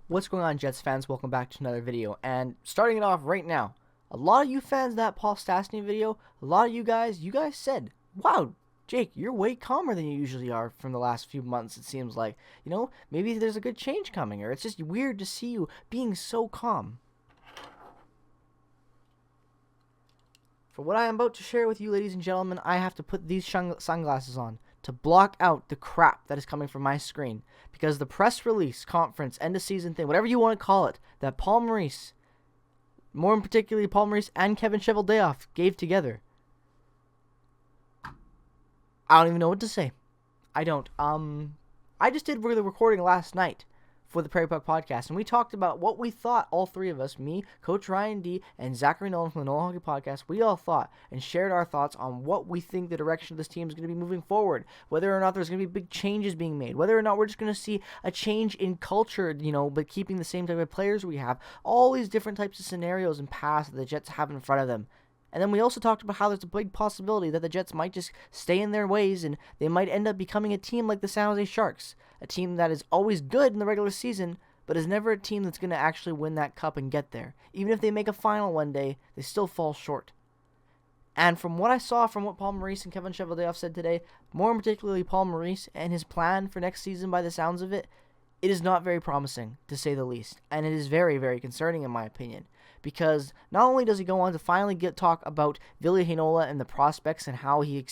What's going on, Jets fans? Welcome back to another video. And starting it off right now, a lot of you fans of that Paul Stastny video, a lot of you guys said, wow, Jake, you're way calmer than you usually are from the last few months, it seems like. You know, maybe there's a good change coming, or it's just weird to see you being so calm. For what I am about to share with you, ladies and gentlemen, I have to put these sunglasses on to block out the crap that is coming from my screen. Because the press release, conference, end of season thing, whatever you want to call it, that Paul Maurice, more in particularly Paul Maurice and Kevin Cheveldayoff gave together. I don't even know what to say. I don't. I just did the recording last night for the Prairie podcast, and we talked about what we thought, all three of us, me, Coach Ryan D, and Zachary Nolan from the Nolan Hockey Podcast, we all thought and shared our thoughts on what we think the direction of this team is going to be moving forward, whether or not there's going to be big changes being made, whether or not we're just going to see a change in culture, you know, but keeping the same type of players we have, all these different types of scenarios and paths that the Jets have in front of them. And then we also talked about how there's a big possibility that the Jets might just stay in their ways and they might end up becoming a team like the San Jose Sharks, a team that is always good in the regular season, but is never a team that's going to actually win that cup and get there. Even if they make a final one day, they still fall short. And from what I saw from what Paul Maurice and Kevin Cheveldayoff said today, more particularly Paul Maurice and his plan for next season by the sounds of it, it is not very promising, to say the least. And it is very, very concerning in my opinion. Because not only does he go on to finally talk about Vil-li Heinola and the prospects and how he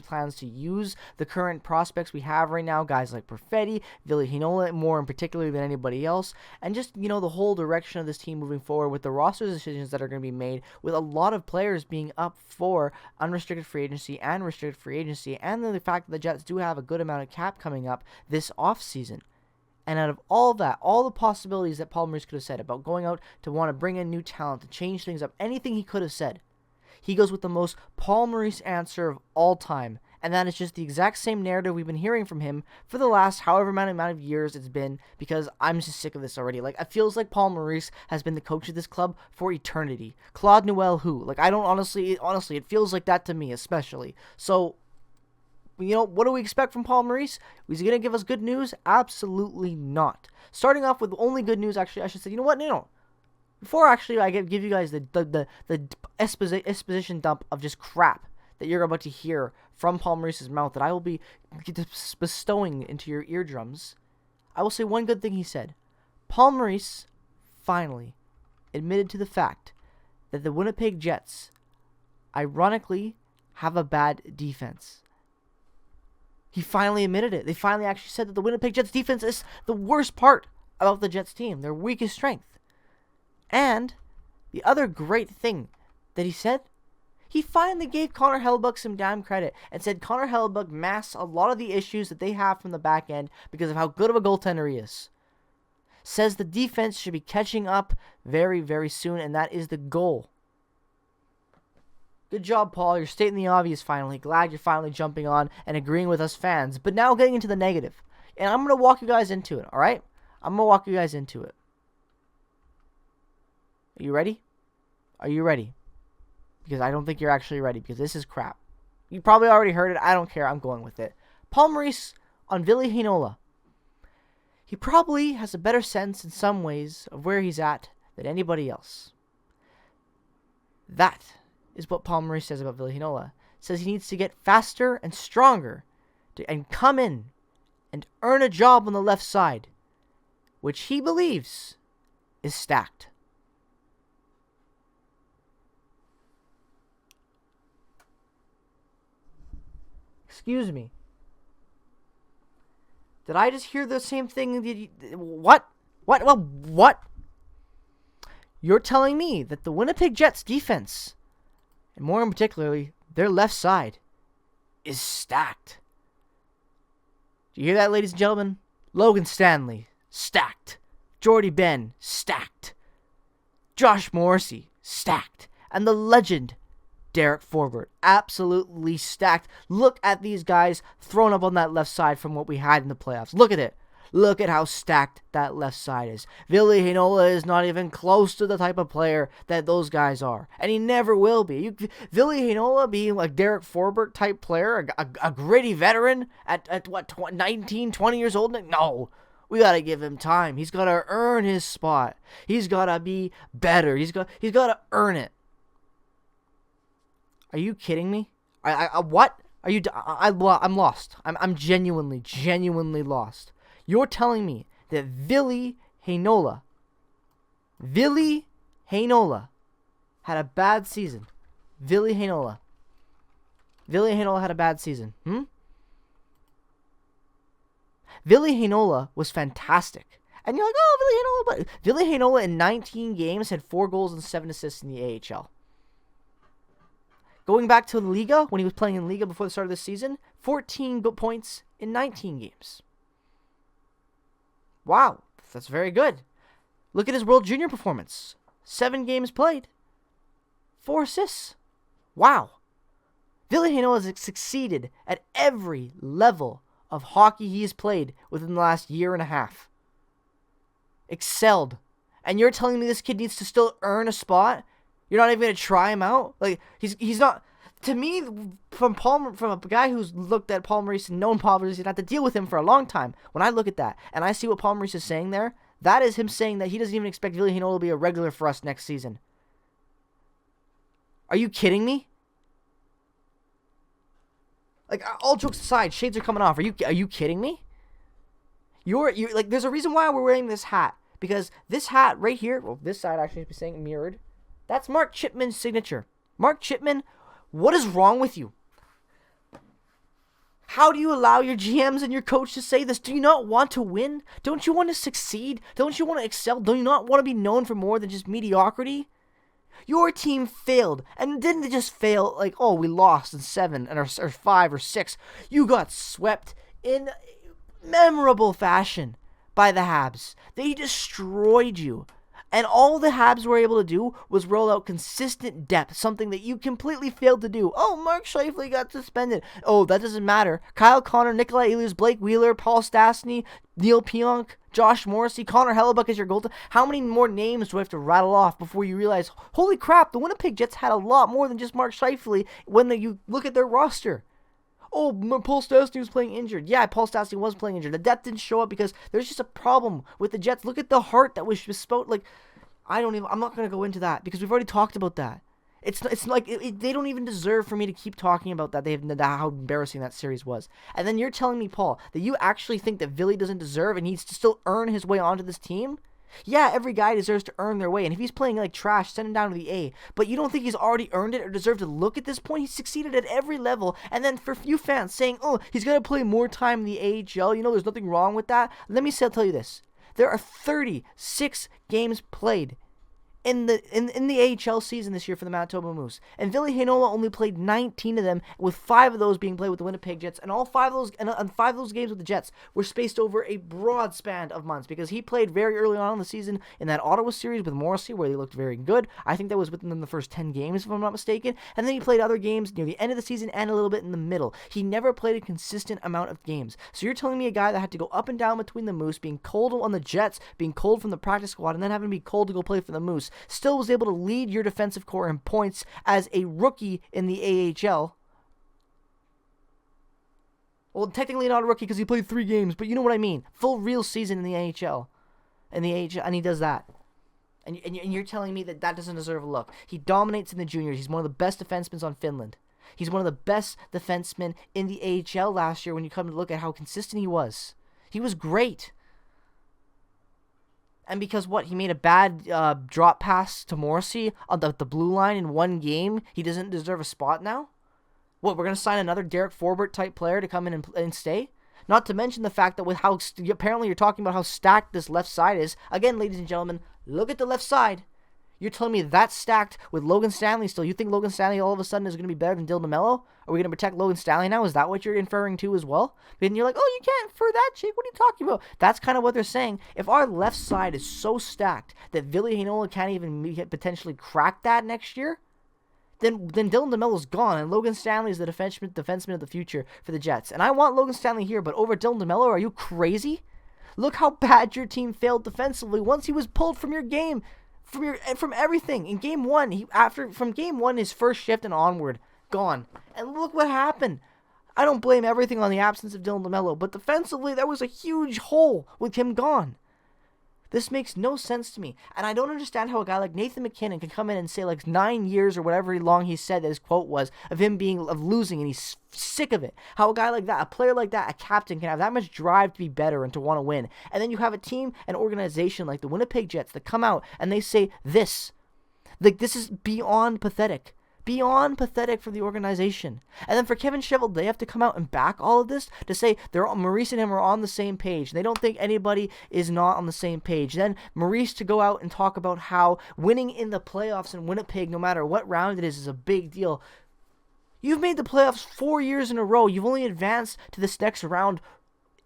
plans to use the current prospects we have right now, guys like Prairie, Vil-li Heinola more in particular than anybody else, and just, you know, the whole direction of this team moving forward with the roster decisions that are going to be made, with a lot of players being up for unrestricted free agency and restricted free agency, and then the fact that the Jets do have a good amount of cap coming up this offseason. And out of all that, all the possibilities that Paul Maurice could have said about going out to want to bring in new talent, to change things up, anything he could have said, he goes with the most Paul Maurice answer of all time. And that is just the exact same narrative we've been hearing from him for the last however many amount of years it's been, because I'm just sick of this already. Like, it feels like Paul Maurice has been the coach of this club for eternity. Claude Noel who? Like, I don't honestly, it feels like that to me especially. So, you know, what do we expect from Paul Maurice? Is he going to give us good news? Absolutely not. Starting off with only good news, actually, I should say, you know what? No. Before actually I give you guys the exposition dump of just crap that you're about to hear from Paul Maurice's mouth that I will be bestowing into your eardrums, I will say one good thing he said. Paul Maurice finally admitted to the fact that the Winnipeg Jets, ironically, have a bad defense. He finally admitted it. They finally actually said that the Winnipeg Jets defense is the worst part about the Jets team, their weakest strength. And the other great thing that he said, he finally gave Connor Hellebuyck some damn credit and said Connor Hellebuyck masks a lot of the issues that they have from the back end because of how good of a goaltender he is. Says the defense should be catching up very, very soon, and that is the goal. Good job, Paul. You're stating the obvious finally. Glad you're finally jumping on and agreeing with us fans. But now getting into the negative. And I'm going to walk you guys into it, alright? I'm going to walk you guys into it. Are you ready? Are you ready? Because I don't think you're actually ready, because this is crap. You probably already heard it. I don't care. I'm going with it. Paul Maurice on Vil-li Heinola. He probably has a better sense in some ways of where he's at than anybody else. That is what Paul Maurice says about Vil-li Heinola. Says he needs to get faster and stronger and come in and earn a job on the left side, which he believes is stacked. Excuse me. Did I just hear the same thing? What? What? You're telling me that the Winnipeg Jets defense, and more in particularly, their left side, is stacked. Do you hear that, ladies and gentlemen? Logan Stanley, stacked. Jordy Ben, stacked. Josh Morrissey, stacked. And the legend, Derek Forbort, absolutely stacked. Look at these guys thrown up on that left side from what we had in the playoffs. Look at it. Look at how stacked that left side is. Vil-li Heinola is not even close to the type of player that those guys are. And he never will be. Vil-li Heinola being like Derek Forbort type player, a gritty veteran at what, 19, 20 years old? No. We got to give him time. He's got to earn his spot. He's got to be better. He's got to earn it. Are you kidding me? What? Are you? I'm lost. I'm genuinely lost. You're telling me that Vil-li Heinola had a bad season. Vil-li Heinola had a bad season. Vil-li Heinola was fantastic. And you're like, oh, Vil-li Heinola. But Vil-li Heinola in 19 games had 4 goals and 7 assists in the AHL. Going back to Liga, when he was playing in Liga before the start of the season, 14 points in 19 games. Wow, that's very good. Look at his World Junior performance. 7 games played. 4 assists. Wow. Vil-li Heinola has succeeded at every level of hockey he has played within the last year and a half. Excelled. And you're telling me this kid needs to still earn a spot? You're not even going to try him out? Like, he's not... To me, from a guy who's looked at Paul Maurice and known Paul Maurice and had to deal with him for a long time, when I look at that and I see what Paul Maurice is saying there, that is him saying that he doesn't even expect Vil-li Heinola to be a regular for us next season. Are you kidding me? Like, all jokes aside, shades are coming off. Are you kidding me? You're like, there's a reason why we're wearing this hat. Because this hat right here, well, this side actually should be saying mirrored. That's Mark Chipman's signature. Mark Chipman, what is wrong with you? How do you allow your GMs and your coach to say this? Do you not want to win? Don't you want to succeed? Don't you want to excel? Do you not want to be known for more than just mediocrity? Your team failed, and didn't they just fail like, oh, we lost in 7 or 5 or 6? You got swept in memorable fashion by the Habs. They destroyed you. And all the Habs were able to do was roll out consistent depth, something that you completely failed to do. Oh, Mark Scheifele got suspended. Oh, that doesn't matter. Kyle Connor, Nikolai Ehlers, Blake Wheeler, Paul Stastny, Neil Pionk, Josh Morrissey, Connor Hellebuck is your goaltender. How many more names do I have to rattle off before you realize, holy crap, the Winnipeg Jets had a lot more than just Mark Scheifele when you look at their roster? Oh, Paul Stastny was playing injured. Yeah, Paul Stastny was playing injured. The depth didn't show up because there's just a problem with the Jets. Look at the heart that was bespoke. Like, I'm not going to go into that because we've already talked about that. It's like they don't even deserve for me to keep talking about that. How embarrassing that series was. And then you're telling me, Paul, that you actually think that Vil-li doesn't deserve and needs to still earn his way onto this team? Yeah, every guy deserves to earn their way, and if he's playing like trash, send him down to the A. But you don't think he's already earned it or deserved to look at this point? He's succeeded at every level, and then for you fans saying, oh, he's going to play more time in the AHL, there's nothing wrong with that. Let me tell you this. There are 36 games played in the AHL season this year for the Manitoba Moose. And Vil-li Heinola only played 19 of them, with 5 of those being played with the Winnipeg Jets. And all 5 of those games with the Jets were spaced over a broad span of months, because he played very early on in the season in that Ottawa series with Morrissey, where they looked very good. I think that was within the first 10 games, if I'm not mistaken. And then he played other games near the end of the season and a little bit in the middle. He never played a consistent amount of games. So you're telling me a guy that had to go up and down between the Moose, being cold on the Jets, being cold from the practice squad, and then having to be cold to go play for the Moose, still was able to lead your defensive core in points as a rookie in the AHL. Well, technically not a rookie because he played 3 games, but you know what I mean. Full real season in the AHL. And he does that. And you're telling me that doesn't deserve a look. He dominates in the juniors. He's one of the best defensemen on Finland. He's one of the best defensemen in the AHL last year when you come to look at how consistent he was. He was great. And because he made a bad drop pass to Morrissey on the blue line in 1 game, he doesn't deserve a spot now? What, we're going to sign another Derek Forbort type player to come in and stay? Not to mention the fact that with how, apparently you're talking about how stacked this left side is. Again, ladies and gentlemen, look at the left side. You're telling me that's stacked with Logan Stanley still. You think Logan Stanley all of a sudden is going to be better than Dylan DeMello? Are we going to protect Logan Stanley now? Is that what you're inferring to as well? And you're like, oh, you can't infer that, Jake. What are you talking about? That's kind of what they're saying. If our left side is so stacked that Vil-li Heinola can't even potentially crack that next year, then Dylan DeMello's gone, and Logan Stanley is the defenseman of the future for the Jets. And I want Logan Stanley here, but over Dylan DeMello, are you crazy? Look how bad your team failed defensively once he was pulled from your game. From everything in game 1, from game 1, his first shift and onward, gone. And look what happened. I don't blame everything on the absence of Dylan DeMello, but defensively, there was a huge hole with him gone. This makes no sense to me, and I don't understand how a guy like Nathan MacKinnon can come in and say like 9 years or whatever long he said that his quote was of him of losing, and he's sick of it. How a guy like that, a player like that, a captain can have that much drive to be better and to want to win, and then you have a team, an organization like the Winnipeg Jets that come out and they say this. Like, this is beyond pathetic. Beyond pathetic for the organization. And then for Kevin Cheveldayoff to come out and back all of this, to say Maurice and him are on the same page. They don't think anybody is not on the same page. Then Maurice to go out and talk about how winning in the playoffs in Winnipeg, no matter what round it is a big deal. You've made the playoffs 4 years in a row. You've only advanced to this next round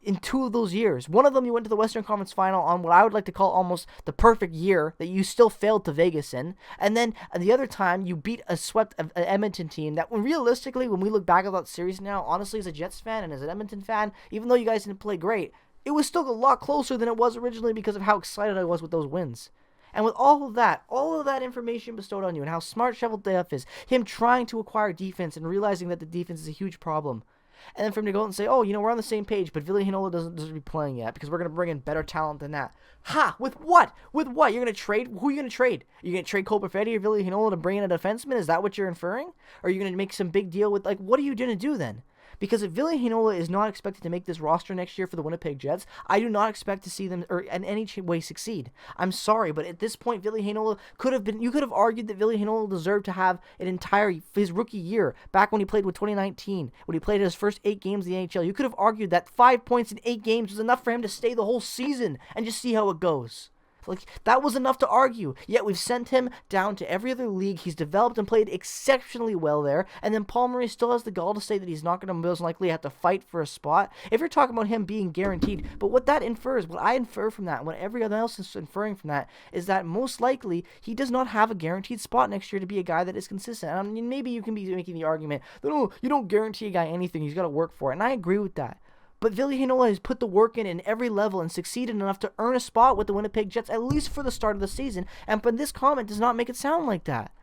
in 2 of those years. One of them you went to the Western Conference Final on what I would like to call almost the perfect year that you still failed to Vegas in. And then the other time you beat a swept Edmonton team that realistically, when we look back at that series now, honestly as a Jets fan and as an Edmonton fan, even though you guys didn't play great, it was still a lot closer than it was originally because of how excited I was with those wins. And with all of that information bestowed on you and how smart Cheveldayoff is, him trying to acquire defense and realizing that the defense is a huge problem. And then for him to go out and say, oh, we're on the same page, but Vil-li Heinola doesn't deserve to be playing yet because we're going to bring in better talent than that. Ha! With what? With what? You're going to trade? Who are you going to trade? You're going to trade Cole Perfetti or Vil-li Heinola to bring in a defenseman? Is that what you're inferring? Or are you going to make some big deal with, what are you going to do then? Because if Vil-li Heinola is not expected to make this roster next year for the Winnipeg Jets, I do not expect to see them in any way succeed. I'm sorry, but at this point, Vil-li Heinola you could have argued that Vil-li Heinola deserved to have his rookie year, back when he played with 2019, when he played his first 8 games in the NHL. You could have argued that 5 points in 8 games was enough for him to stay the whole season and just see how it goes. That was enough to argue. Yet we've sent him down to every other league. He's developed and played exceptionally well there. And then Paul Maurice still has the gall to say that he's not going to most likely have to fight for a spot. If you're talking about him being guaranteed, but what that infers, what I infer from that, and what everyone else is inferring from that, is that most likely he does not have a guaranteed spot next year to be a guy that is consistent. I mean, maybe you can be making the argument that, oh, you don't guarantee a guy anything. He's got to work for it. And I agree with that. But Vil-li Heinola has put the work in every level and succeeded enough to earn a spot with the Winnipeg Jets, at least for the start of the season. And but this comment does not make it sound like that.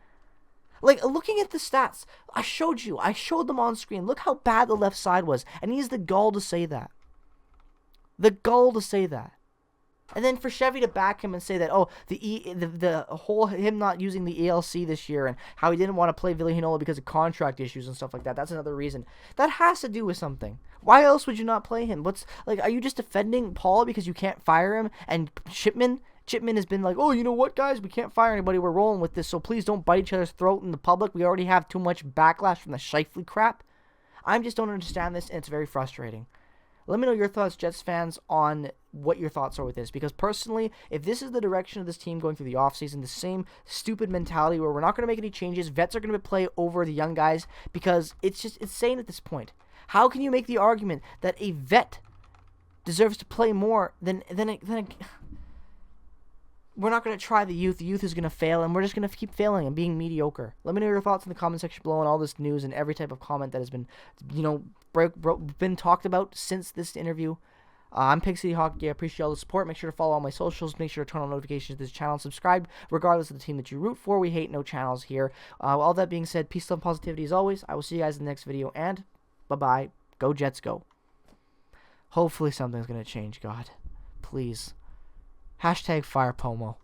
Looking at the stats, I showed them on screen. Look how bad the left side was. And he has the gall to say that. The gall to say that. And then for Chevy to back him and say that, oh, the whole him not using the ELC this year and how he didn't want to play Vil-li Heinola because of contract issues and stuff like that. That's another reason. That has to do with something. Why else would you not play him? Are you just defending Paul because you can't fire him? And Chipman has been like, oh, you know what, guys? We can't fire anybody. We're rolling with this, so please don't bite each other's throat in the public. We already have too much backlash from the Scheifele crap. I just don't understand this, and it's very frustrating. Let me know your thoughts, Jets fans, on what your thoughts are with this. Because personally, if this is the direction of this team going through the offseason, the same stupid mentality where we're not going to make any changes, vets are going to play over the young guys, because it's insane at this point. How can you make the argument that a vet deserves to play more than we're not going to try the youth. The youth is going to fail, and we're just going to keep failing and being mediocre. Let me know your thoughts in the comment section below on all this news and every type of comment that has been, been talked about since this interview. I'm Pig City Hockey. I appreciate all the support. Make sure to follow all my socials. Make sure to turn on notifications to this channel. Subscribe regardless of the team that you root for. We hate no channels here. All that being said, peace, love, positivity as always. I will see you guys in the next video, and bye-bye. Go Jets, go. Hopefully something's going to change, God. Please. #FirePomo.